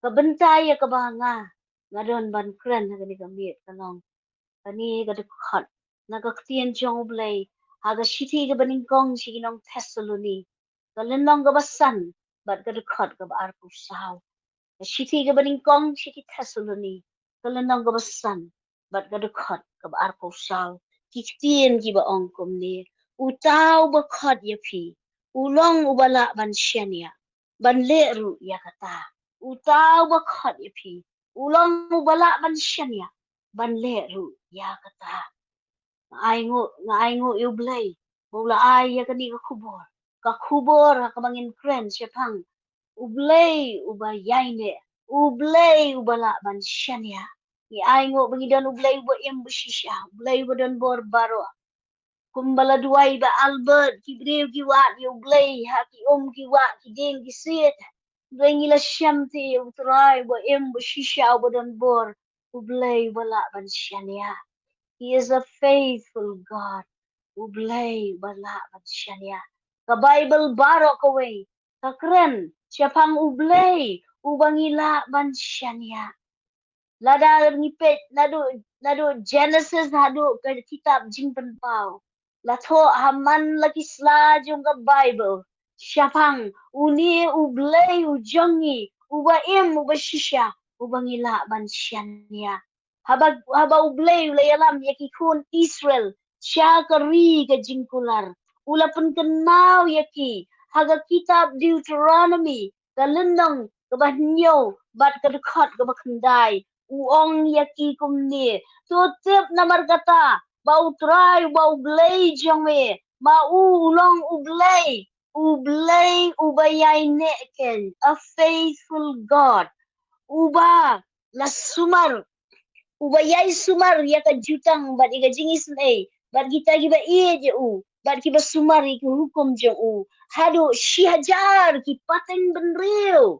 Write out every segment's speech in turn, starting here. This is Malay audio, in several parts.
Kabentai ya kabanga. Ngadon ban kren ha gani kamiet kalong. Kani ga de khot. Naga ktien jong blei. Haga shiti ga baning gong shi nong Thessaloni. Kalenong ga basan. Bat ga de khot ga ba arpu sao. Shiti ga baning gong shiti Thessaloni. Kalenong ga basan. Bat ga de khot ga ba arpu sao. Ki ktien ki ba ong kum ni. Utau ba khot ya pi. Ulong ubala ban shania. Ban leru ya kata. Utau ba khot ya pi. Ulong ubala ban shania. Ban leru ya kata. Ngai ngo yu blei. Bula ai ya kani ka kubor. Ka kubor ka bangin kren sepang. Ublei uba yaine. Ublei ubala ban shania. Ni ai ngo bangidan ublei uba em bushisha. Ublei uba dan bor baroh. Kumbala duai ba Albert ki breu ki wat yo blei ha ki ki wat ki ding ki siet brengi la shamti yo trai bo em bo shisha bo dan bor ublei bala ban shania. He is a faithful God. Ublei bala ban shania. Ka Bible barok away. Ka kren siapang ublei ubangila ban shania. Lada ngipet nado Genesis hado ke kitab jingpen pau. Lato haman lagi selajung ke Bible. Syapang uni ublei ujongi uba im uba shisha uba ngila ban syania. Haba ublei ulayalam yaki kun Israel syakari ke jingkular. Ula pun kenal yaki haga kitab Deuteronomy kalendang kebahnyo bat kedekat kebakendai uong yaki kumni to tip namar kata bau try bau blei jome ma ulong ublei ubayai neken a faithful God uba la sumar ubayai sumar yaka jutang bat iga jingis nei bat kita giba iye je bat kiba sumar iki hukum je hadu syihajar ki pateng benreu.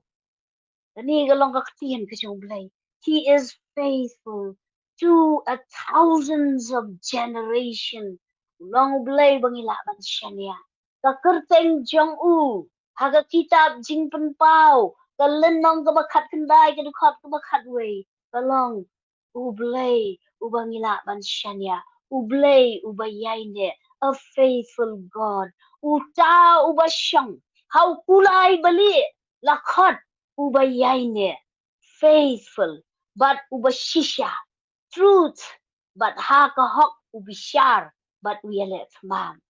He is faithful to a thousands of generation. Long blay bangila ban shania. Kakerteng jong haga kitab jing pen pau. Kalenong ka bakat kendai ka dukhat ka bakat way. Kalong ublay ubangila ban shania. Ublay ubayayne a faithful God. Uta ubasyang. How kulay bali lakhat ubayaine, faithful, but ubashisha, truth, but hakahok ubishar, but uyalet mam.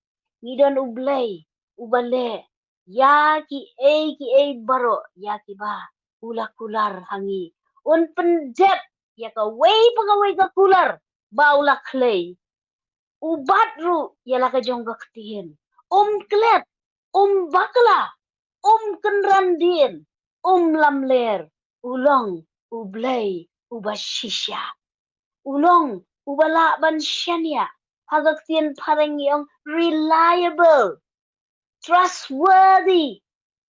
Nidon ublay, ubale, ki e baro, ki ba, ula kular hangi. Un pendep, yaka way pagaway ka kular, ba ula clay. Ubatru, yala ka jong kaktihin. Klet, bakla, kenrandin, lamler, ulong, ublay, ubashisha, ulong, ubala ban shania, hagaktian parang yung reliable, trustworthy,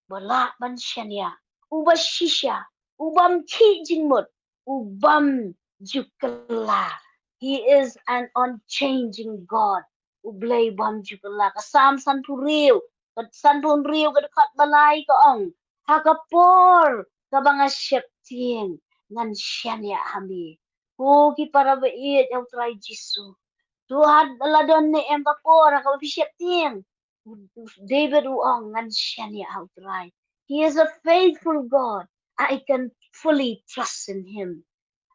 bala ban shania, ubashisha, ubam ki jingmut, ubam jukala. He is an unchanging God. Ublay bam jukala. Kasam san puriu kadekat balay kaong. Hakapor kabanga syeptien ngan syania hami. Ki para bait yang try Jisu. Tuhan ladon ne em kapor ka syeptien. David uong ngan syania how try. He is a faithful God. I can fully trust in him.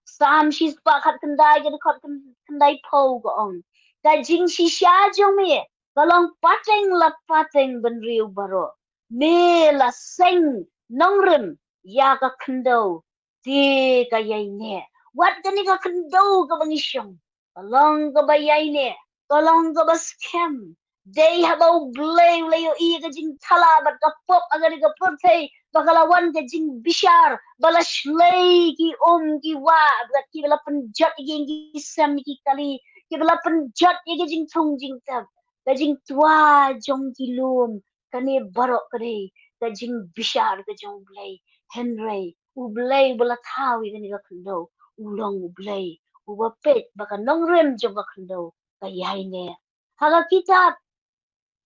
Sam she's back at kendai get kat kendai po go on. Ka jing si sha jong me. Kalong pateng la pateng ben riu baro. Me la seng nong rim ya ka kendo. Ti ka yai ne. Wat ka ni ka kendo ka bangisyong. Kalong ka ba yai ne. Kalong ka ba scam. Day habau blay layo iya ka jing tala bat ka pop agar ka putay bakalawan ka jing bishar balas lay ki ki wa bat ki bala penjat ki sam ki kali ki bala penjat ki jing thong jing tab ka jing tua jong ki lum kane barok kare ka jing bishar ka jong blay henry u blay bala thawi kani ka khando ulong u blay u pet baka nongrem jong ka khando ka yai ne haga kitab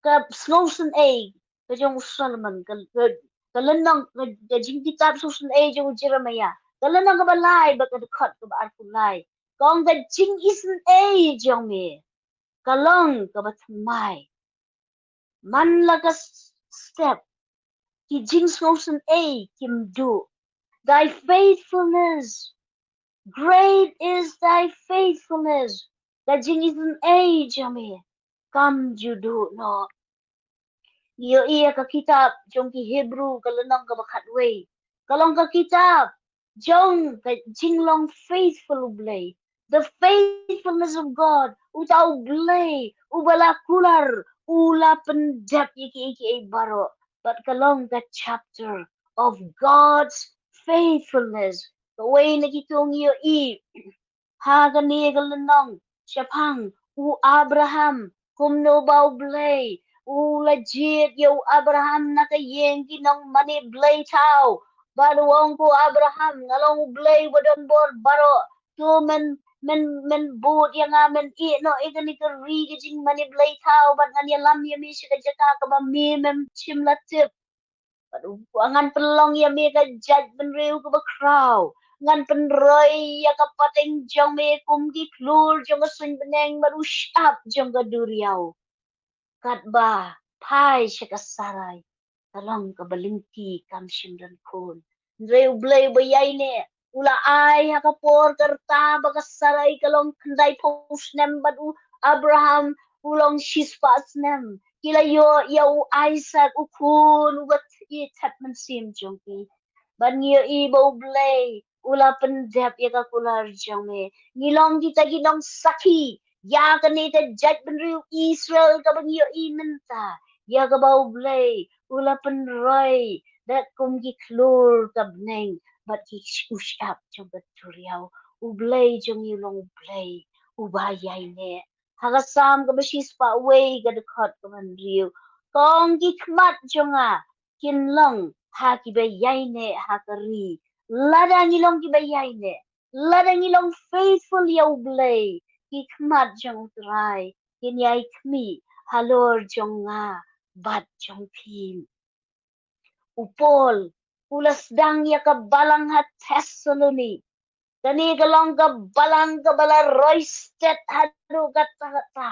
ka snowson a ka jong Solomon ka kalanang ga jing kitab susun e jo Jeremiah kalanang ga balai ba ka khat ka ar kulai kong ga jing isen e jong me kalong ka ba mai man la ka step ki jing susun e kim do thy faithfulness great is thy faithfulness ga jing isen e jong me come you do no iyo iya ka kitab jong ki Hebrew kalanang ka bakat way kalong ka kitab jong ka jinglong faithful blay the faithfulness of God utau blay ubala kular ula pendap iki baroh but kalong ka chapter of God's faithfulness the way na kitong iyo Haganigalanong, Shapang, u Abraham, kumno bau blay, u legit yo Abraham nakayeng kinong mani blay tao, baluong ko Abraham, ngalong blay wadon bor baro, tu men boot yang amen i no ikani ka rigajing mani blay tao, bat ngani lam yami siya jaka ka ba mi mem chim latip, ngan pelong ya mi ka judgment riu ka ba crow ngan penroy ya ka pateng jong me kum ki klur jong ka sun beneng baru syap jong ka duriau kat ba pai syaka sarai talong ka balingki kam shimran kun reu blay bayai ne ula ai ha ka por karta ba ka sarai kalong kandai post nem badu Abraham ulong shispas nem kila yo Isaac ukun ubat i tatman sim jongki ban yo i bo blay ula pendep ya ka kular jongme ngilong kita ginong saki ya ka ni ta judge benriu Israel ka bang yo i menta ya ka bo blay ula penroy dat kum ki klur ka bneng bat ki ushap jong ka turiao u blay jong yulong blay ubayay ne hagasam ka bashis pa way ka dekot ka man riu kong ki kmat jonga kin long ha ki bayay ne ha ka ri lada ngilong ki bayay ne lada ngilong faithful yaw blay ki kmat jong try kin yay kmi halor jonga bat jong pin upol ulas dang ya ka balang ha Thessaloni kani kalong ka balang ka bala roistet hadu kata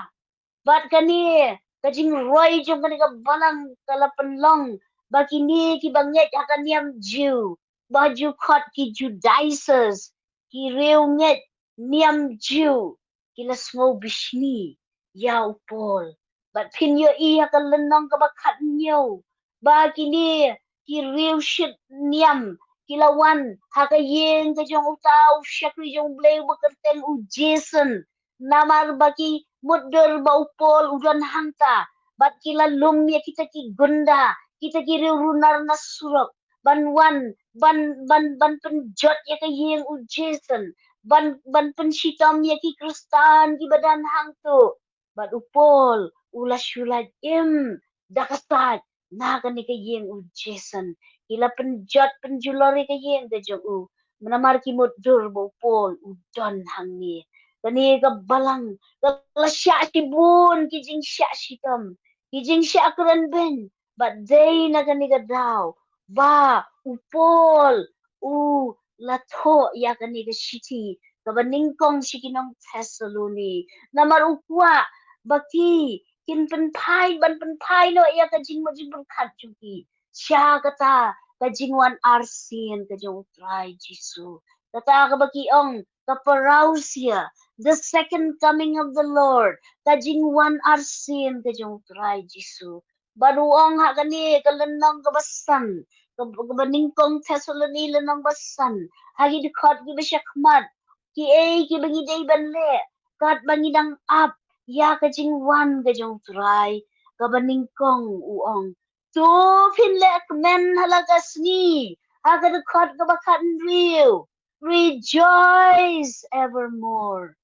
bat kani kajing roy jong kani ka balang kala penlong baki ni ki banget akan niam Jew baju kot ki Judaizers ki reunget niam Jew kila small bishni ya upol bat pin yo I akan lenong ka bakat nyo baki ni ki reu shit niam kilawan haka yeng ka jong utau shakri jong bleu bekerteng u Jason namar baki mudder baupol udan hanta bat kila lum ya kita ki gunda kita ki runar na surok ban wan ban penjot ya ka yeng u Jason ban penshitam ya ki kristan ki badan hangtu bat upol ulas shulat im dakasat na ka ni ka yeng u Jason kila penjot penjulori ka yeng ka jong u menamar ki mudder baupol udan hangi kani ka balang la sya si bun ki jing sya si tam ki jing sya kran ben but day na kani ka daw ba upol u la tho ya kani ka shiti ka baning kong shikinong Thessaloni namar ukwa baki kin ban pen pai no ya ka jing mo jing khat chuki sya kata ka jing wan arsin ka jong try jisu kata ka baki ong ka parausia the second coming of the Lord. Kajing one arsin kajong try Jisu. Baruang ha kani kalanang kabasan. Kabaning kong Thessaloni lanang basan. Hagi dikot ki basyakmat. Ki ki bangi day banle. Kat bangi dang up. Ya kajing one kajong try. Kabaning kong uong. Tu pinlek men halagas ni. Haga dikot kabakan real. Rejoice evermore.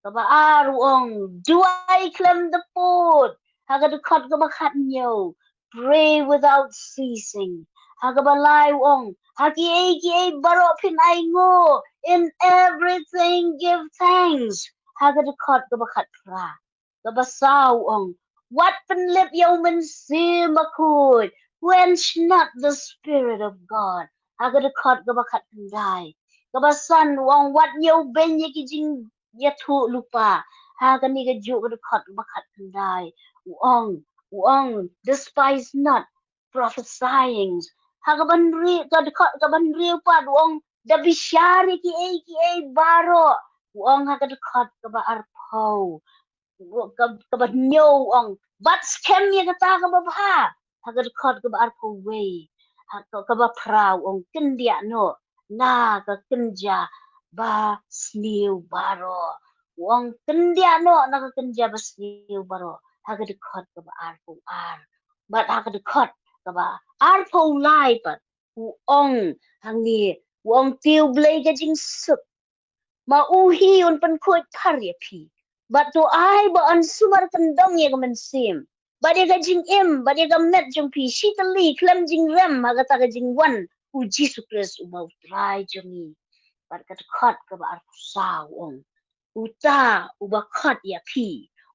Kabaar uong, do I claim the port? Hagadukot kabakat nyo, pray without ceasing. Hagabalay uong, haki baro pinay ngo, in everything give thanks. Hagadukot kabakat pra. Kabasaw uong, what panlip yaw man simakut, Quench not the Spirit of God. Hagadakot gabakat kandai. Gabasan wang wat nyau ben yakijing yatu lupa. Hagani gajuk gadakot gabakat kandai. Wang, despise not prophesying. Hagaban ri gadakot gaban ri upad wang dabishari ki e baro. Wang hagadakot gaba arpau. Kabanyo ang but scam ya kata ka ba hagar khot ka ba ko way ka ba prau ang kindia no na ka kinja ba sniu baro wang kindia no na ka kinja ba sniu baro hagar khot ka ba ko ar but hagar khot ka ba ar po lai but ong hangi wang tiu blei ka jing sup ma uhi un pan khoi thar ya phi but to ai ba an sumar kan dong ye man sim ba de ga jing em ba de ga met jong phi shi ta li klam jing rem ma ga ta ga jing wan u jisu kris u ba trai jong ni ba ka khat ka ba ar sa ong u ta u ba khat ya phi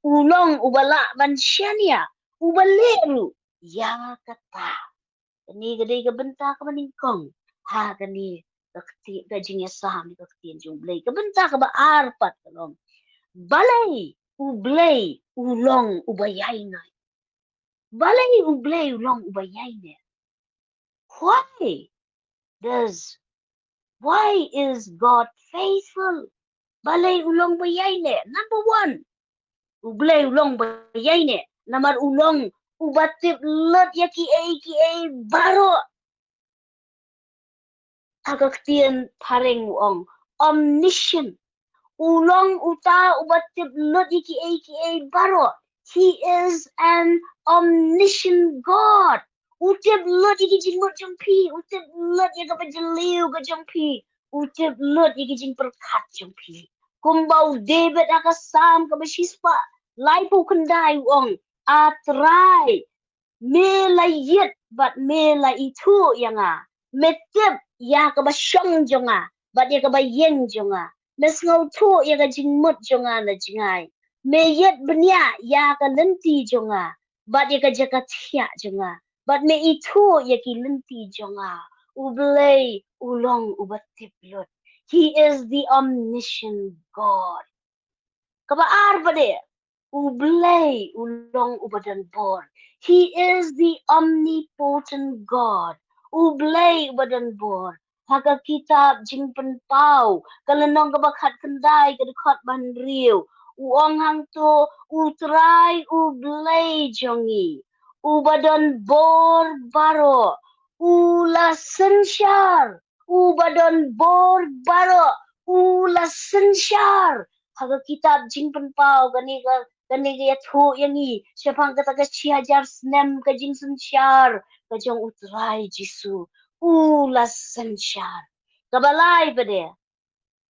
u long u ba la ban shania u ba leru ya ka ta ni ga de ga benta ka ban kong ha ga ni ka jing ya sa mi ka tien jong blei ka benta ka ba ar pat ka long balay ublay ulong ubayay na. Balay ublay ulong ubayay na. Why does why is God faithful? Balay ulong bayay na. Number one, ublay ulong bayay na. Namar ulong ubatip lot ya ki ay baro agaktian paring ong omniscient ulong uta ubatip lot aka baro. He is an omniscient God. Utip lot iki jing mot jumpi. Utip lot ya kapag jaliw ka jumpi. Utip lot iki jing perkat jumpi. Kumbau David akasam kabashispa. Lai po kandai wong. Atrai me la yet but me la itu yanga metep ya ka ba shong jonga but ya ka ba yen jonga mes ngau tu ya ka jing mut jonga na jingai me yet benya ya ka lenti jonga but ya ka jaka tia jonga but me itu ya ki lenti jonga ublay ulong ubatip lot. He is the omniscient God. Kabaar ba de? Ublay ulong ubadan bor. He is the omnipotent God. Ublay ubadan bor. Haga kitab jingpan pau. Kalanong kabakhat kanday kadukhat banriw. Uong hang to utray ublay jongi. Ubadan bor baro. Ula sensyar. Ubadan bor baro. Ula sensyar. Haga kitab jingpan pau kani ya thu yangi syapang kata ka ciajar snem ka jing sensyar ka jong utrai jisu ulas sensyar kabalai pade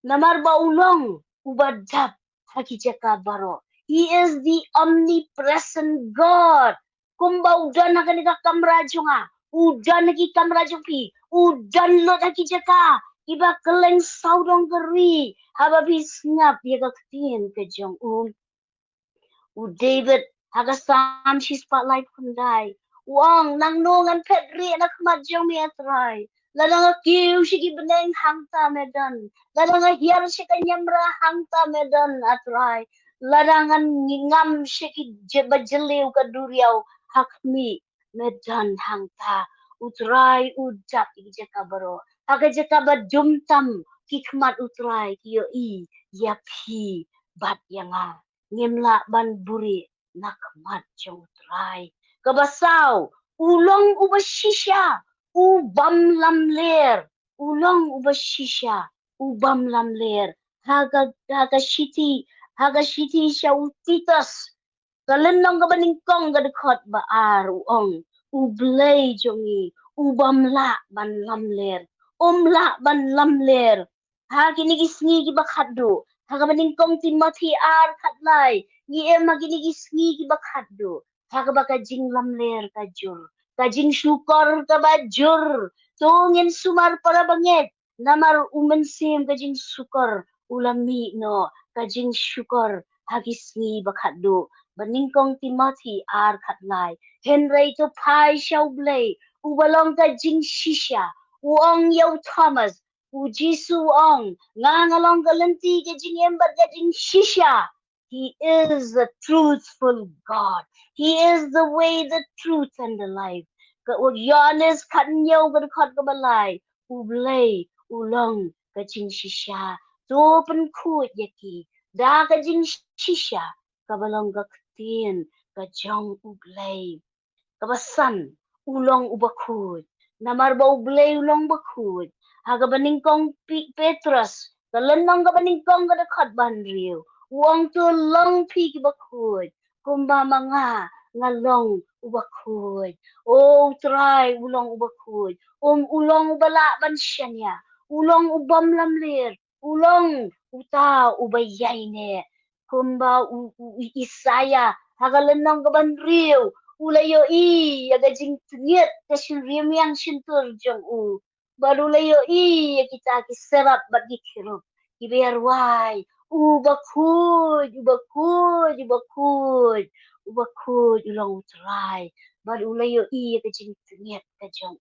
namar ba ulong ubadap hakijaka baro. He is the omnipresent God. Kumba udan kani ka kamra jonga udan ki kamra jongpi udan lot hakijaka iba keleng saudong keri hababi snap ya ka tien ke jong David hagasam shi spotlight kundai. Wang nang nongan petri anak majong mi atrai. Ladang kiu shi ki beneng hangta medan. Ladang hiar shi ka nyamra hangta medan atrai. Ladangan ngam shi ki bajeliu ka duriau hakmi medan hangta. Utrai ujak ki jaka baro. Haga jaka badumtam ki kmat utrai ki yo i ya pi bat yanga ngimla ban buri nakmat jong trai kabasaw ulong ubashisha ubam lamler ulong ubashisha ubam lamler haga shiti sha utitas kalenong ka baningkong ka dekot ba uong ublay jongi ubam la ban lamler la ban lamler ha kinigisngi ki bakado haga maningkong Timothy katlay ni maginisngi ki bakado haga baka jing lamler ka jur ka jing syukor ka bajur tungin sumar para banget namar umensim ka jing syukor ulami no ka jing syukor hagisngi bakado Baningkong Timothy ar khatlai. Henry to pai shau blei. Ubalong ka jing shisha. Uong yau Thomas. U Jisu ong. Ngang along ka lenti ka jing ember ka jing shisha. He is the truthful God. He is the way, the truth, and the life. Ka u Giannis kan yau ka khat ka balai. U blei. Ulong ka jing shisha. To pen ku yaki. Da ka jing shisha. Kabalong ka ktin ka jong ublay kabasan ulong ubakud namarba ublay ulong bakud haga baningkong Petrus kalenong ka baningkong ka dakat banriyo uang tu long pi bakud kumba mga ngalong ubakud oh try ulong ubakud ulong ubala ban siya niya ulong ubam lamlir ulong uta ubayay ne kumba Isaya hagalanang gaban riu ulayo yaga jing tngit kashin riam yang shintur jong barulayo kita ki serap bagi kirup kiber wai ubakud ulang utrai barulayo yaga jing tngit ka jong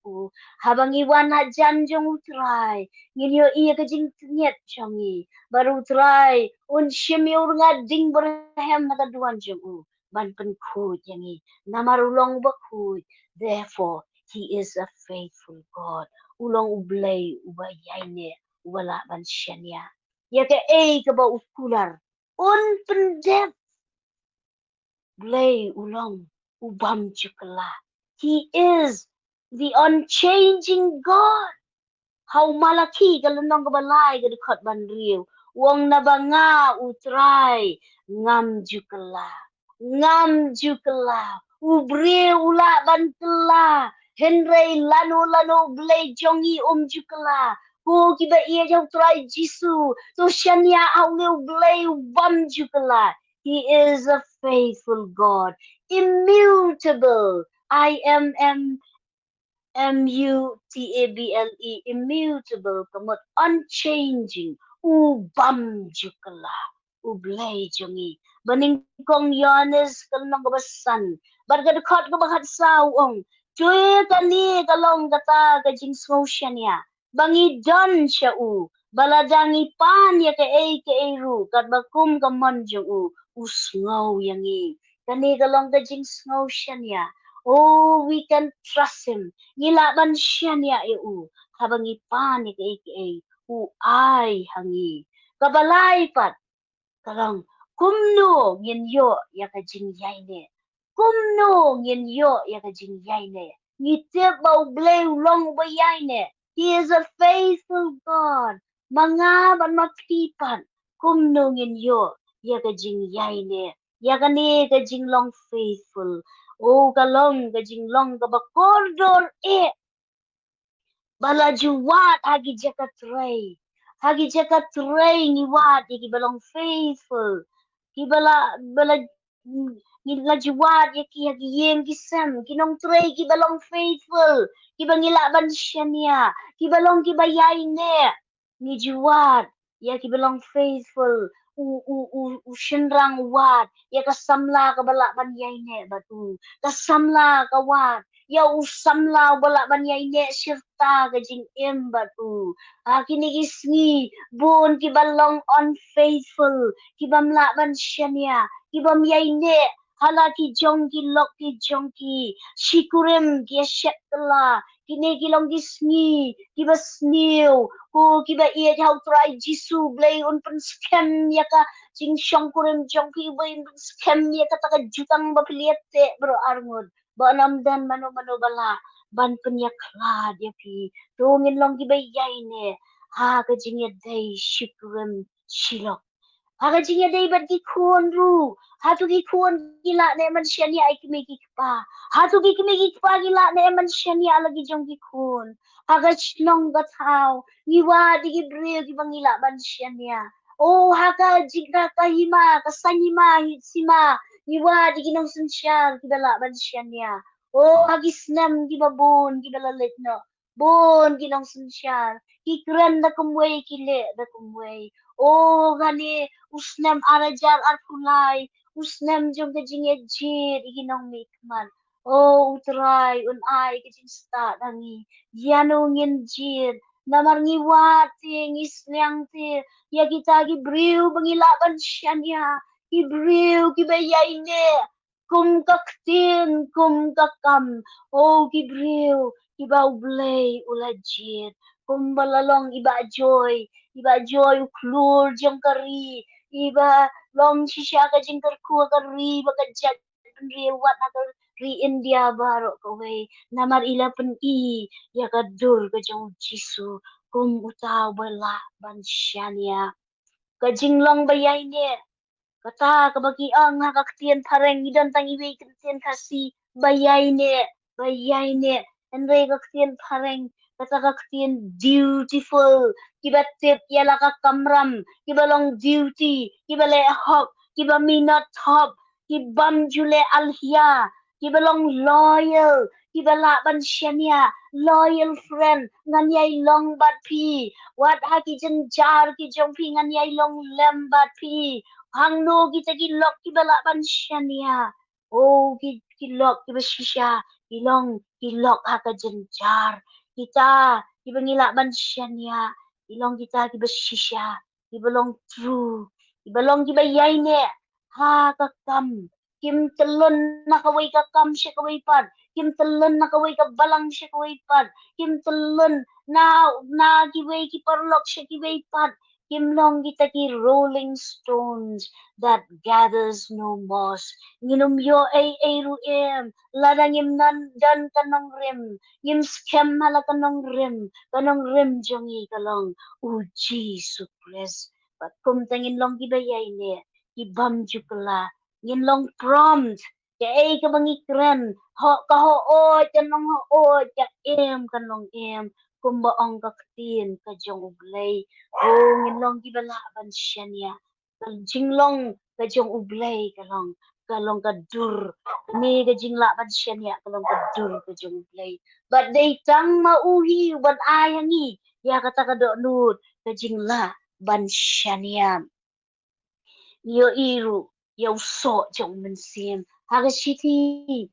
habang iwan na jan jong utrai nginyo ka jing tngit jongi baru try un shimi urunga ding berhem naga duan jong ban pen ku yangi namarulong baku therefore he is a faithful God ulong ublay ubayaine wala ban shania yake ka ba ukular un pendep blay ulong ubam chukla he is the unchanging God how malaki galanong balay gadukot ban riu wong nabanga utray ngam jukala ubre ula bantala henry lano blay jongi jukala ko kiba iya jau try jisu to shania au blay bam jukala he is a faithful God immutable immutable, kamot unchanging, ubam jukala, ublay jungi. Baning kong Yanis kalong kabasan, barga dekat ka bahat sawong, cuy kani kalong kata kajing smotion ya, bangi don siya baladangi pan ya ke e ru, kat bakum kamon jung usngaw yangi. Kani kalong kajing smotion ya, oh we can trust him. Gilaban siya niya habang ipan ni kay ay hangi kabalay pat karang kumno nginyo ya ka jingyay ne kumno nginyo ya ka jingyay ne ngitip bau blay long bayay ne he is a faithful God mga ban mapipan kumno nginyo ya ka jingyay ne ya ka ne ka jinglong faithful oh kalong ka jinglong ka bakordor balajuwat hagi jakatray. Hagi jakatray ni wat iki balong faithful. Ki bala ni lajuwat yaki hagi yeng kisam. Kinong tray ki balong faithful. Ki bangilaban siya niya. Ki balong ki bayay ne. Ni juwat. Ya ki balong faithful. U shinrang wat. Ya kasamla ka bala ban yay ne batu. Kasamla ka wat. Ya usamla wala man ya ine sirta gajing embatu. Kinigisngi bon kibalong unfaithful kibamla man siya niya kibam ya ine hala ki jong ki shikurem ki shetla kinigilong gisngi kibasniw ko kiba iya how try jisu blay un pen scam ya ka jing shongkurem jong ki ba un scam ya ka taka jutang bapiliete bro arngod banamdan mano bala ban penyakla dia pi dongin long gi bayai ne ha ka jingya dai shikrum shilok ha ka jingya dai ban ki khon ru ha tu ki khon gi la ne man shani ai ki me ki pa ha tu ki me ki pa gi la ne man shani ala gi jong ki khon ha ka chnong ga thao ni wa di gi bre gi bangila ban shani ya oh ha ka jingka ka hima ka sanima sima ni wa di gi nong sun shar ki bala ban shani ya oh, hagisnam di babon, di balalit no. Bon, ginang sunsyar. Kikran da kumway, kile da kumway. Oh, gani, usnam arajar arkulay. usnem jong ka jing ejit iginong mikman. Oh, utray, unay, ka jing sta dangi. Yano ngin jit, namar ngiwati, ngisliang ti, ya kita gibriw bangilaban siya niya. Gibriw, kibayay ne, kum kaktin, kum kakam. Oh, gibriw, kibaw blay, ulajit. Kumbalalong iba joy uklur jang kari, iba long shisha ka jing karku kari baka jat penri wat na ri India baro kaway namar ila pen I ya ka dur ka jang jisu kum utaw bala ban shania ka jing long bayay ne kata kabagi ang nakaktiyan pareng idan tang iwi katiyan kasi bayay ne andre kaktiyan pareng kata kaktiyan dutiful kiba tip yala ka kamram kiba long duty kiba le hok kiba minot hop kibam jule alhia kiba long loyal kiba la ban shania loyal friend nganyay long bat pi wat haki jen jar ki jong pi nganyay long lem bat pi hang no kita kilok kibalaban siya niya. Oh, kilok kibasisya. Kilok haka jenjar. Kita kibangilaban siya niya. Ilong kita kibasisya. Kibalong true. Kibalong kibayay ne. Ha kakam. Kim telun nakaway kakam siya kaway pad. Kim telun nakaway kabalang siya kaway pad. Kim telun na kiway kiparlok siya kiway pad. Kimlong kita ki rolling stones that gathers no moss. Nginumyo ay ruim. Ladang im nan dan kanong rim. Im skem hala kanong rim jongi kalong. Uji supres. But kum tangin long gibayay ne. Ibam jukla. Ngin long prompt. Ka ay kabangikren. Ka hood. Kanong hood. Ka kanong kumbaong kaktin ka jong ublay. Oh, ngilong gibalaban siya niya. Jinglong ka jong ublay kalong ka dur. Ni ka jinglaban siya niya kalong ka dur ka jong ublay. But they tang mauhi ban ayangi. Ya kata ka doonut ka jingla ban siya niya. Yo iru yo so jong mensim. Haga shiti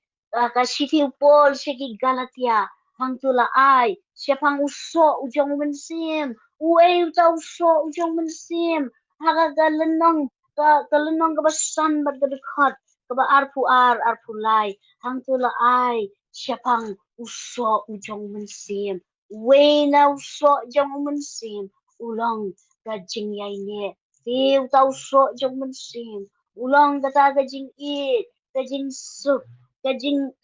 upol shiki Galatia. Hang tula ai. Siapang uso ujong mensim. Uwe uta uso ujong mensim. Haga galenong kabasan bat kadekot. Kaba arpu lai. Hang tula ai. Siapang uso ujong mensim. Uwe na uso ujong mensim. Ulang gajing yai ne. Tiêu tau so trong mình sim ulang kata gajing it gajing sup gajing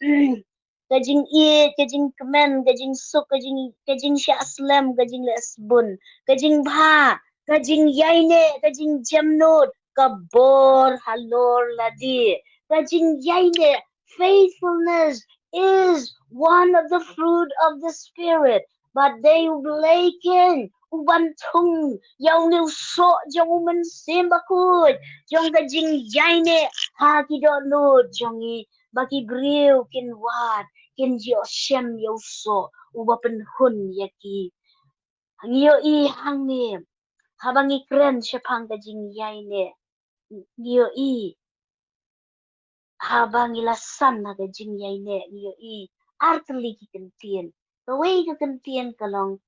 gajing it gajing kemen gajing sup gajing sya aslam gajing lesbun gajing bha gajing yaine gajing jamnut kabor halor ladi gajing yaine faithfulness is one of the fruit of the spirit but they blaken ubantung yaw niu so jong umen sim bakut jong ka jing jaine ha ki do no jong I baki griu kin wat kin jo shem yo so uba pen hun yaki ngio I hang ni habang I kren shapang ka jing jaine ngio I habang ilasan na ka jing jaine ngio I artli ki kentien kawai ka kentien kalong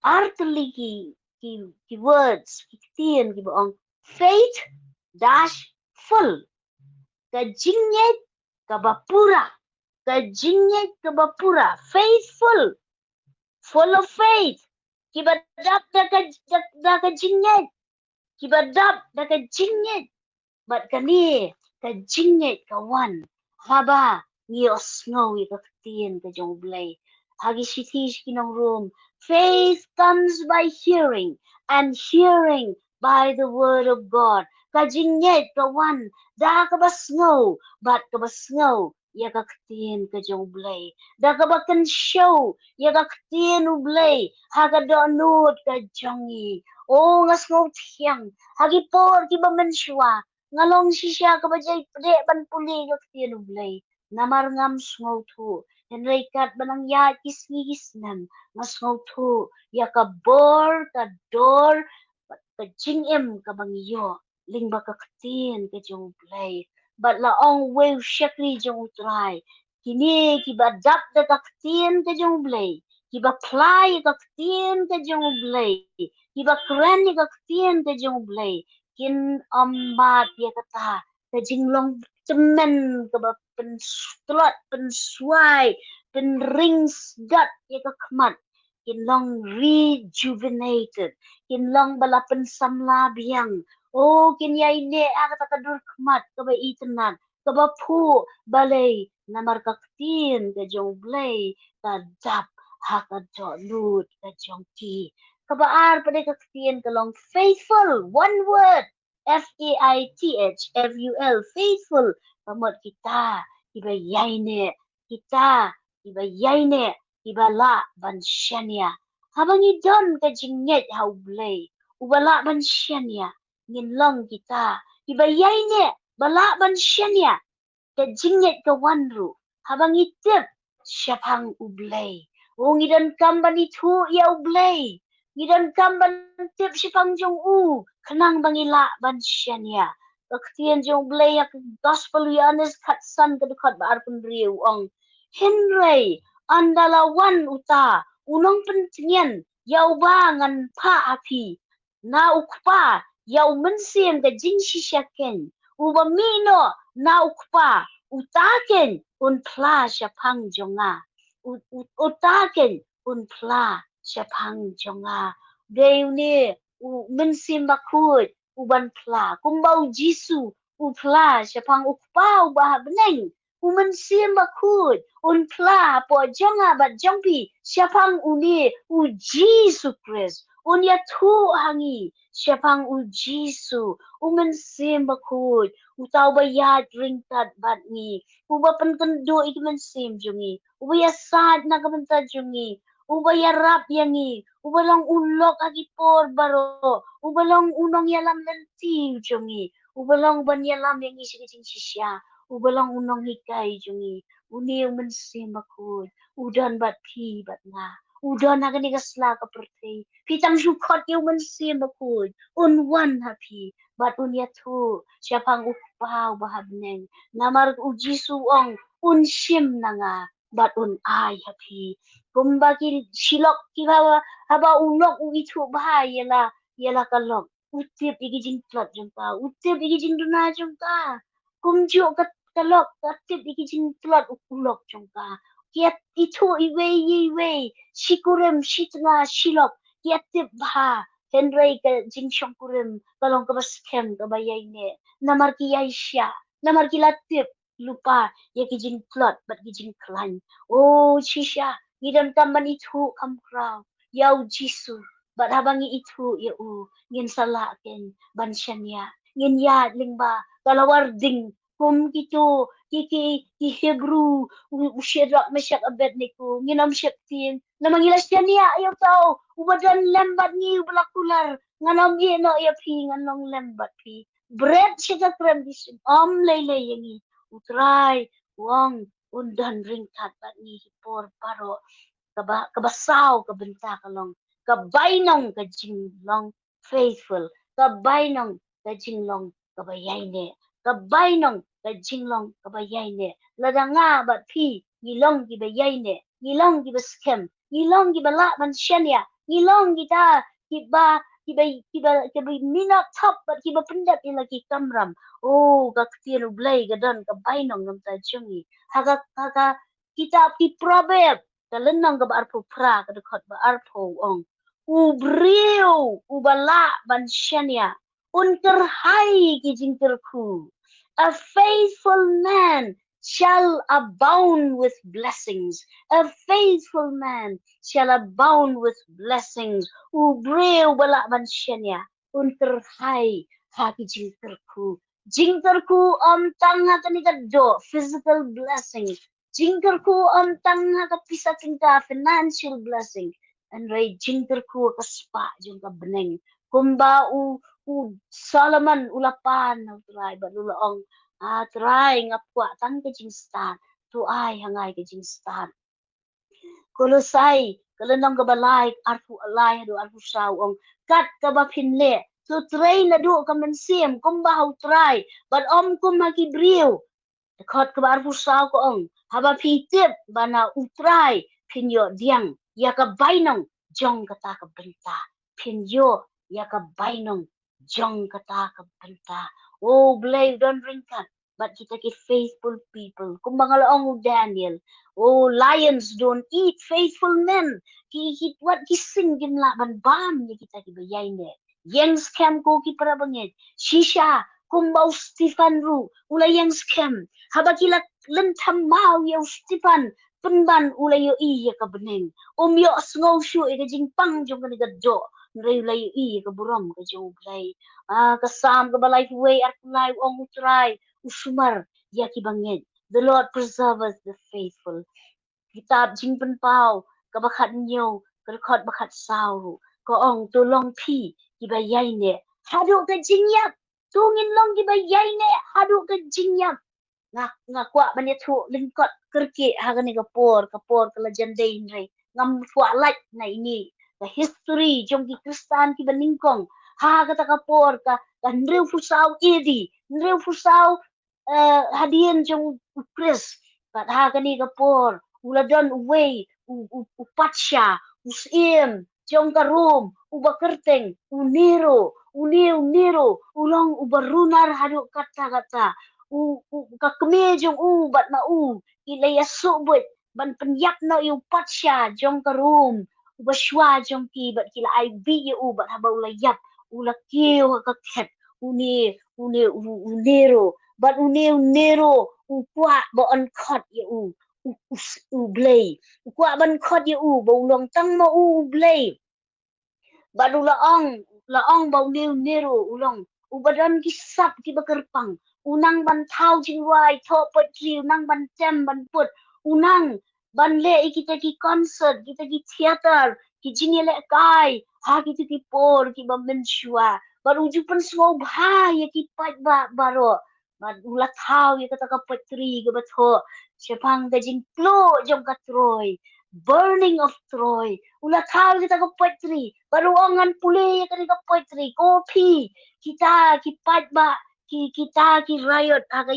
artli ki words ki tien ki boong faith dash full ka jinyet ka bapura faithful full of faith ki badap da ka jinyet ki badap da ka jinyet but kani ka jinyet ka wan haba ngios ngawi ka tien ka jong blay hagi shitish kinong room faith comes by hearing and hearing by the word of God ka jinyet ka wan da ka basngaw but ka basngaw ya ka tien ka jong blay da ka bakan show ya ka tien u blay haga donut ka jongi oh ngas ngaw tiang hagi por ki ba menshwa ngalong sisya ka bajay pre ban puli ka tien u blay namar ngam sngaw tu henry kat banang ya kisngis nam ngas ngaw tu ya ka bor ka dor ka jingim ka bangyo Lingba ka ktien ke jong Blei. But la ong weu shakri jong utrai. Kini kiba dap da ka ktien ke jong Blei. Kiba plai ka ktien ke jong Blei. Kiba keren ka ktien ke jong Blei. Kin ambat ya kata. Ke jinglong cemen ke ba pen strut pen suai pen rings gat ya ka kmat. Kin long rejuvenated. Kin long balapan samla biang. Oh, kinyai ne agata kadur kmat kaba itenan kaba pu balay namar kaktin ka jong Blei ka dap haka do lut ka jong ti kaba ar pada kaktin kalong faithful one word faithful faithful kamot kita iba yaine kita iba yaine iba la ban shania habang idon ka jinget hau Blei ubala ban shania ngin long kita ibayay ne bala ban shanya ka jinget ka wanru habang itip syapang ublay o ngidan kambani thu ya ublay ngidan kamban tip syapang jong u kenang bangila ban shanya Baktian jong Blei yak gospel yanes kat san ka dekat ba arpun riu ong Henry andala wan uta unong pentingan yau ba ngan pa api na ukpa yau mensim ka jing shishaken uba mino na ukpa utaken un pla syapang jonga utaken un pla syapang jonga deune u mensim bakut uban pla kumbau jisu u pla syapang ukpa ubah beneng u mensim bakut un pla po jonga bat jongpi syapang uni u jisu Christ unya tu hangi syapang u Jisu umen sim bakut utau bayat ringkat bat ni uba penkendo ikimen sim jungi uba ya sad na kamenta jungi uba ya rap yangi uba long ulok agi por baro uba long unong yalam lenti jungi uba long ban yalam yangi sikicing sisya uba long unong hikai jungi uni umen sim bakut udan bat pi bat nga udan agani gasla ka pertei pitang sukot yung mansim bakud un one happy but un yatu siapang upaw bahabneng namar ujisu ong un sim nanga but un ay happy kumbaki silok kibawa haba unok uitu bahaya yala kalok utip igijing plot jengka utip igijing duna jengka kumjo kalok katip igijing plot ulok jengka kiat itu iwe Shikurim shitna shilok yatip bha Henry ka jingshong kurim kalong ka baskem ka bayay ne namar ki yaisha namar ki latip lupa ya ki jing plot bat ki jing klan oh shisha ngidam taman itu kam kraw yau jisu bat habangi itu ya u ngin salaken ban shanya ngin ya lingba kalawar ding kum gitu ki Hebrew Shadrach, Meshach, Abednego, nginam syaktin, namang ilasyan niya, ayaw tao, ubadan lembat ni ubalakular, nganam ino iya pi, nganong lembat pi, bread siya ka krembisin, laylay yangi, utray, wang, undan ringkat bat ni hipor paro, kabasaw kabenta kalong kabainong kajinglong faithful kabainong kajinglong kabayayne kabainong kajinglong kabayayne ladanga bat pi ngilong gibayayne ngilong gibaskem ngilong gibala mansyanya ngilong kita kiba kiba mina top bat kiba pendat ilagi kamram oh kaktiru Blei gadon kabainong ngam tajungi haga kitab ki proverb kalenang ka baarpo pra kadukot baarpo ong ubriu ubala bansyanya unterhai kijingterku a faithful man shall abound with blessings a faithful man shall abound with blessings ubriu bala bansyanya unterhai ha kijingterku jingterku tanga kanika do physical blessings Jingkarku tanga ka pisa tingka financial blessing. And ray jingkarku ka spa jung ka beneng. Kumba u Solomon ulapan na try balulaong try nga puwa tan ka jing stan. Tu ay hangay ka jing stan. Kulusay kalanang ka balay arfu alay hado arfu sawong kat ka ba pinle So try na do ka man siem kumbahaw try. But kumaki brio. Dekat kebar pusau ko ong. Haba pitip bana utrai. Pinyo diang. Ya ka bainong. Jong kata ka benta. Pinyo. Ya ka bainong. Jong kata ka benta. Oh, Blei, don't drink that. But kita ki faithful people. Kumbang ong Daniel. Oh, lions don't eat faithful men. What ki sing kin laban bam ni kita ki bayay ne. Yang scam ko ki para bangit. Shisha. Kumbau Stefan Ru. Ula yang scam. Habakila lentam mau ya Stefan penban ula yo iya ka beneng yo sngow shu e ka jingpang jong ka niga do nrei ula yo iya ka buram ka jong play ka sam ka balai way at kulai ong utrai usumar ya ki banget. The Lord preserve us the faithful. Kitab jingpen pau ka bakat nyo ka rekod bakat sauru ka ong to long pi ki bayai ne hadu ka jingyap tungin long ki bayai ne hadu ka jingyap nga kwa banya thu lingkot kerke haga ni kapor kala jande inre ngam tua like na ini the history jong ki kristan ki baningkong haga ta ka ndreu fusau edi ndreu fusau hadian jong kris but haga ni kapor ula don way u patsha usim jong ka room u bakerteng u nero ulong u barunar hadu kata ka kemejong bat na ila ya subut ban penyap na yu patsha jong ka room ubashwa jong ki bat kila ai bi yu bat haba ula yap ula kiu ka ket unero bat unero kwa ba on khot yu Blei kwa ban khot yu ba ulong tang ma Blei Badu laong bau nero ulong. Ubadan kisap ki bakerpang. Unang ban tau jing wai tho pot tri unang ban tem ban put. Unang ban le kita ki concert, kita ki theater, ki jingele kai. Ha kita ki por ki ba menshua. Baru jupan semua bah ya ki pat baroh. Bad ulat tau ya kata ka pot tri ke batho. Siapang ka jing plo jong ka Troy. Burning of Troy. Ula tau kita ka poetry. Baruangan puli ka ka poetry. Kopi. Kipat ba. Kita ki riot. Haga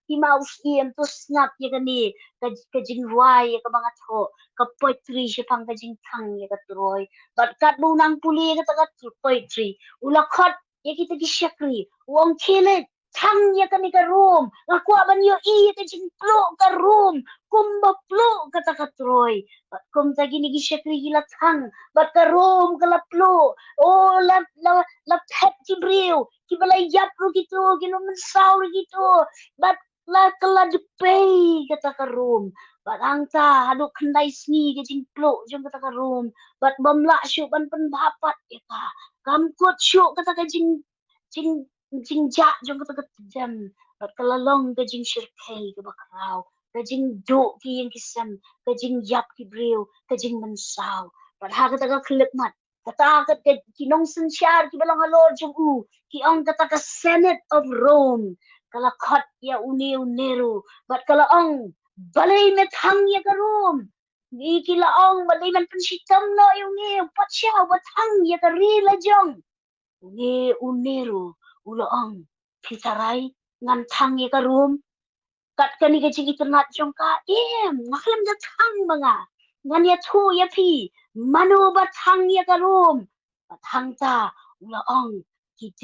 himaus iem to snap ya ka ni. Ka jingway ya ka mga to. Ka poetry siya pang ka jingtang ya ka Troy. But kat mo nang puli ka ka poetry. Ula kot ya kita ki syakri. Uang kilit. Tang ya ka ni ka room. Ngakwa ban yo ka jingplo ka room. Kumba plo kata ka Troy. But kum tagi ni gisyakri gila tang. But ka room kala plo. Oh la pet ki brio. Ki balay yap ro kito. Ginuman saw ro kito. But la kala dupay kata ka room. But ang ta hado kanday sni ka jingplo jong kata ka room. But bamla syo ban panbapat ita. Kamkot syo kata ka jing ja jong kata ka jam. But kalalong ka jing shirkay ka bakraw. Kajing do ki yang kisam, kajing yap ki breu, kajing mensaw. Padha kata ka kelekmat. Kata ka kinong sensyar ki balang halor jong ki ong kata ka Senate of Rome. Kala kot ya unero. But kala ong balay met hang ya ka Rome. Di kila ong balay man pensitam no yung pat siya bat hang ya ka rila jong. Unero ulo ong pitaray ngantang ya ka Rome. Kat kani ka chigi ternat jong ka makalam da tang mga ngan ya thu ya pi manu ba tang ya karum tang ta ulaong ki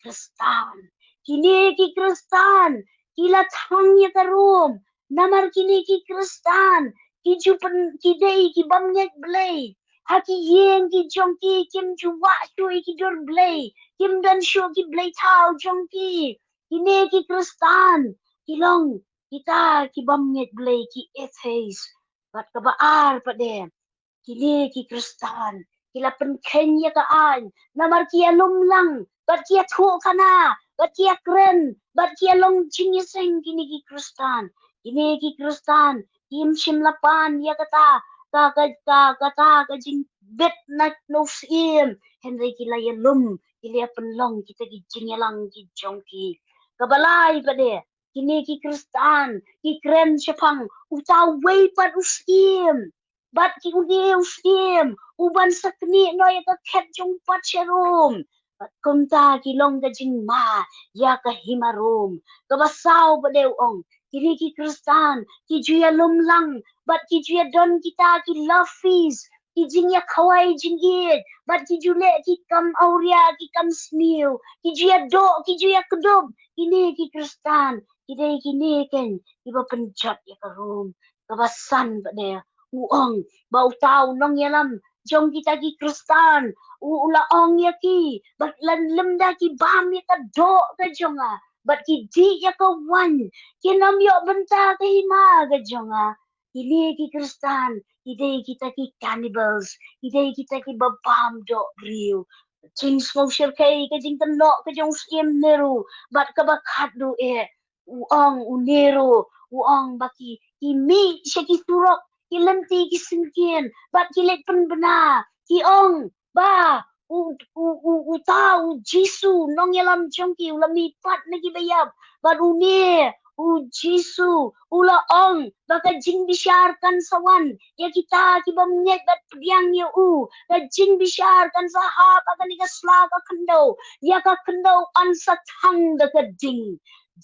kristan kini ki kristan kila tang ya karum namar kini ki kristan ki jupan ki dei ki bamnyet Blei haki yeng ki jong ki kim ju wa shu ki dor Blei kim dan shu ki Blei tau jong ki kini ki kristan kilong kita ki bamnyet Blei ki atheist bat ka baar pa de kini ki kristan kila pen kenya ka an namar kia lumlang bat kia thu kana bat kia kren bat kia long jingiseng kini ki kristan kim shim lapan ya kata ka jing bet na no sim henry kila ya lum kila pen long kita ki jingelang ki jongki kabalai pa de kini ki kristan ki kren syapang utau way pat usim bat ki udim uban sakni no ya ka ket jong pat sharum kumta ki long ka jing ma ya ka himarom ka basaw ba deu ong kini ki kristan ki juya lum lang but ki juya don kita ki love fees ki jing ya kawai jing it but ki jule ki kam auria ki kam snew ki juya do ki juya kudub kini ki kristan ki dei kini ken ki ba penjat ya ka rom ka basan ba deu uong bau tau nong yalam jong kita ki kristan ula ong ya ki but lan lemda ki bam ya ka do ka jonga but ki di ya ka wan ki nam yo benta ka hima ka jonga ini ki kristan ide kita ki cannibals ide kita ki babam do riu jing social kai ka jing tan no ka jong siem neru but ka ba khat du e uong unero uong baki ki mi shaki turok ki lenti ki singkien but ki let pen bena ki ong ba u ta u jisu nong yalam chongki u lami pat na ki bayab but u ne u jisu ula ong baka jing bishar kan sawan ya kita ki bam net bat piang ya u ka jing bishar kan saha baka ni ka sla ka khando ya ka khando an sa thang da ka ding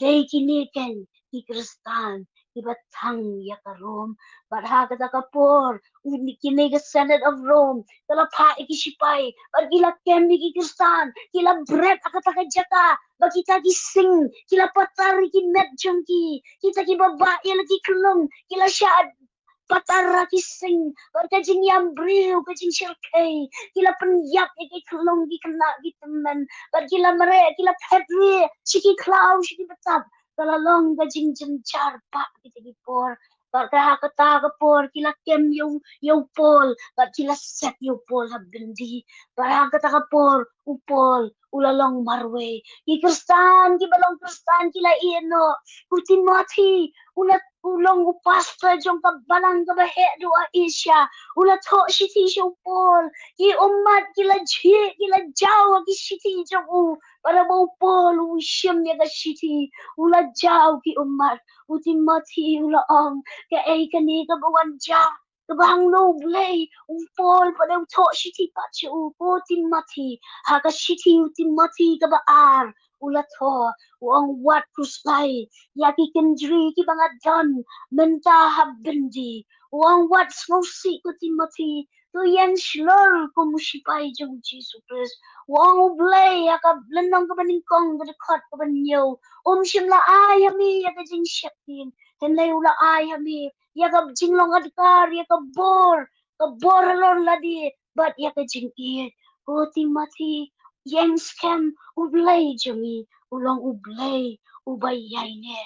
dei ki ne ken ki kristan ki bathang ya ka rom but ha ka ta ka por u ni ki ne ka senate of rome kala pha iki sipai or kila kemi ki kristan kila bread akata jaka ba kita ki sing kila patari ki met jongki kita ki baba ya lagi kelong kila syad patara ki sing or ka jing yam briu ka jing shirkai kila penyap ki kelong ki kena ki teman or kila mere kila petri shiki klau shiki betap kala long ka jing jen char pa kita ki por But ka kata ka por kila kem yo pol but kila set yo pol ha bindi barang kata ka por upol ulalong marwe ki kristan ki balong kristan kila ino utimati ula ulong upasta jong ka balang ka bahe do a isya ula to shiti sho pol ki ummat kila jhi kila jaw ki shiti jong u para bo pol u shem ya ka shiti ula jaw ki ummat utimati ula ong ka ay kani ka bawan ja ka bang no blay Paul pada utok shiti pacha u ko timati haka shiti u timati ka ba ar ula to wang wat kuspai ya ki kendri ki banga don menta habindi wang wat smosi ko timati to yan shlor ko mushipai jong Jesus Christ wang blay ya ka lenong ka baning kong ka kot ka banyo shimla ay hami ya ka jing shaktin henlay ula ay hami ya ka jinglong adkar ya ka bor Borlor ladi but yaka jing it oti mati yang scam ublay jungi ulong ublay ubayayne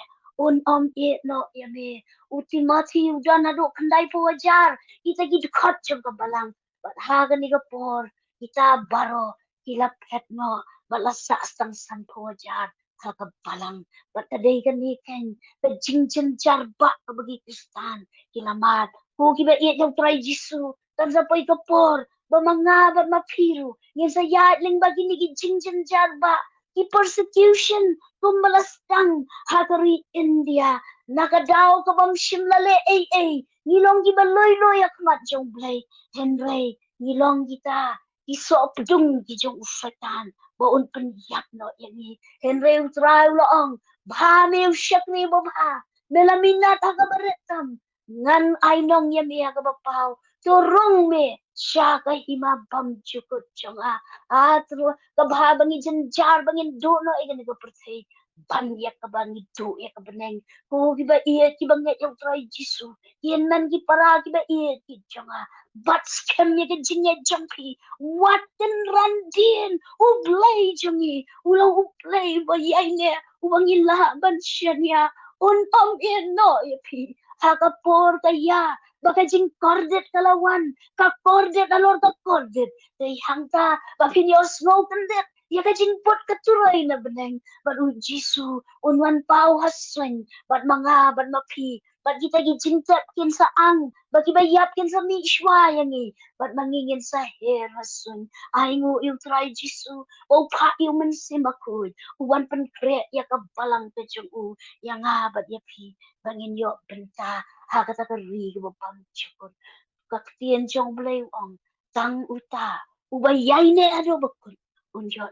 it no yame uti mati udan ado kandai po wajar kita gitu kot jong balang but haga ni por kita baroh kila pet no bala sa sang san po wajar haga balang but today kan ni kan the jing jing jar ba bagi kristan kila mat ko kiba iet yung try Jisu kan sa po'y kapor ba mga ba mapiru yan sa yatling ba ginigijing jarba ki persecution kumalastang hakari India nakadaw ka bang shimlale ay nilong giba loy loy akmat jong blay Henry nilong kita isop dung gijong ufatan baon penyap no yani Henry utray uloong bahami usyak ni babha melaminat hagabaretam ngan ainong yami hagabapaw turung me siya kahima bam chukot chonga atro kabhabang ijan jar bangin dono igan nagapertay banyak ka bangi do ya ka baneng ko giba iya kiba nget yung try jisu yen man gi para giba iya ki chonga but scam ya ka jinya jumpy what can run din u blay jongi ulang u play ba yai ubang ila ban siya niya no ya pi hakapor kaya baka jing kordet kalawan ka kordet alor ka kordet tay hangta bakin yo smoke kandet ya ka jing pot katuroy na beneng baru jisu unwan pau haswen bat mga bat mapi bat kita gijingtat kin sa ang baki bayap kin sa mi shwa yangi bat mangingin sa her haswen ay ngu yung try jisu o pa yung mansimakud uwan pan kre ya ka balang ka jung u yang nga bat yapi bangin yo benta hakata ka ri ba pam chukon kak tien jong blay ong tang uta ubayay ne ado bakun unjo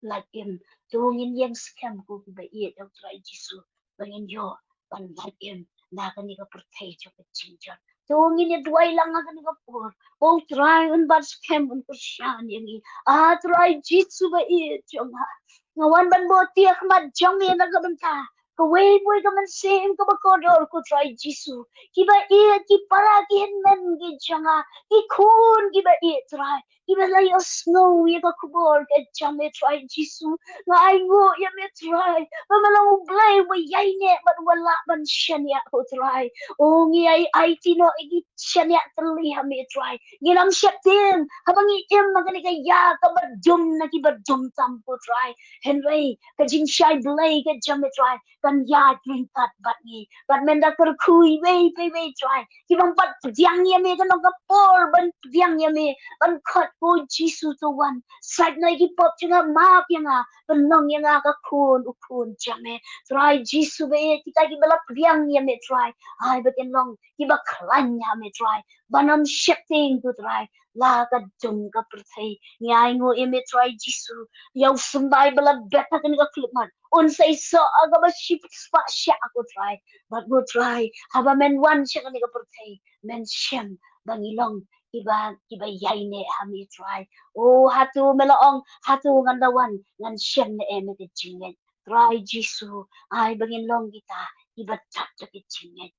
like him tungin yang scam ko ba ye dau try jisu bangin yo ban like him na ka ni ka perthai jo ka chinjan tungin ye duai lang ka ni ka por o try un ba scam un ko shan yang i try jisu ba ye jong ha ngawan ban bo tiak mat jong ye na ka banta ka wei boy ka man sem ka ba ko dor ko try jisu ki ba ye ki para ki hen men ki janga ki khun ki ba ye try Ibala yung snow, yung kakubor, kaya may try jisu, nga ay ngo, yung may try, mamalang blay, wayay ne, but wala man siya niya ko try, o ngiyay ay tino, igi siya niya taliha may try, ginang siya din, habang iim, magaligaya, kabadum, nagibadum tampo try, Henry, kajing siya blay, kaya may try, kanya, drinkat, bat ni, bat menda kerkuy, way, try, kibang bat, diang niya may, kanong kapor, ban, diang niya may, ban khat ko jisu to wan sat na gi pop chunga ma pyanga ban nong yanga ka khun u khun chame try jisu be kita gi bala priang ya me try ai ba ken long ki ba khlan ya me try banam shifting to try la ka jum ka prthai nyai ngo e me try jisu yau sumbai bala beta kan ka klip man un sai so aga ba ship spa sha ko try but go try haba men wan sha kan ka prthai men shem bangilong kiba yai ne hami try oh hatu melaong hatu ngandawan ngan shem ne eme ke jingen try jisu ai bangin long kita kiba tap ke jingen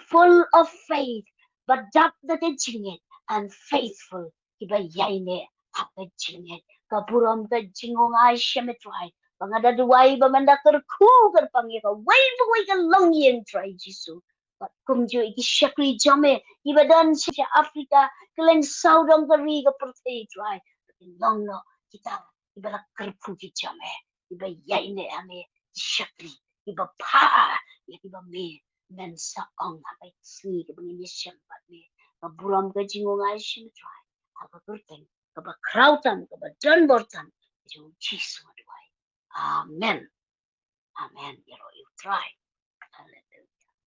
full of faith but tap ke jingen and faithful kiba yai ne hake jingen kapuram ke jingong ai shem try pangada duwai bamanda kerku kerpangi ka wai ka long yen try jisu kung jo iki shakri jame ibadan sa Africa kelen saudong kari ka pertay try long no kita iba la kerpu ki jame iba yai ne ame shakri iba pa ya iba me men sa ong hapai sni ka bangin yeshampat me ka buram ka jingong ay shim try ka kurten ka ba krautan ka ba danbortan jo jisu aduai amen amen yero you try